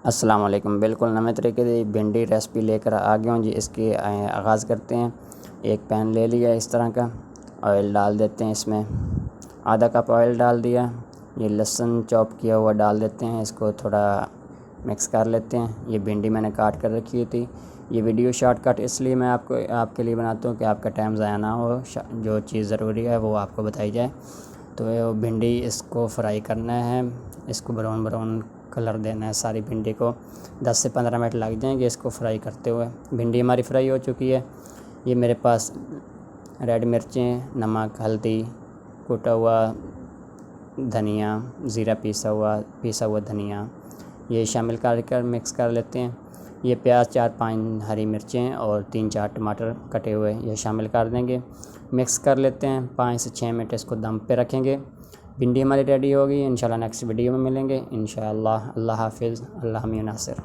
अस्सलाम वालेकुम। बिल्कुल नए तरीके की भिंडी रेसिपी लेकर आ गया हूँ जी। इसकी आगाज़ करते हैं। एक पैन ले लिया इस तरह का, ऑयल डाल देते हैं, इसमें आधा कप ऑयल डाल दिया। ये लहसुन चॉप किया हुआ डाल देते हैं, इसको थोड़ा मिक्स कर लेते हैं। ये भिंडी मैंने काट कर रखी थी। ये वीडियो शॉर्टकट इसलिए मैं आपके लिए बनाता हूँ कि आपका टाइम ज़ाया ना हो, जो चीज़ ज़रूरी है वो आपको बताई जाए। तो भिंडी इसको फ्राई करना है, इसको ब्राउन कलर देना है। सारी भिंडी को 10 से 15 मिनट लग जाएंगे इसको फ्राई करते हुए। भिंडी हमारी फ्राई हो चुकी है। ये मेरे पास रेड मिर्चें, नमक, हल्दी, कुटा हुआ धनिया, ज़ीरा पीसा हुआ धनिया, ये शामिल कर मिक्स कर लेते हैं। ये प्याज 4-5 हरी मिर्चें और 3-4 टमाटर कटे हुए ये शामिल कर देंगे। मिक्स कर लेते हैं। 5 से 6 मिनट इसको दम पे रखेंगे। भिंडी हमारी रेडी होगी। इंशाल्लाह नेक्स्ट वीडियो में मिलेंगे इंशाल्लाह। अल्लाह हाफ़िज़। अल्लाह मियां नासिर।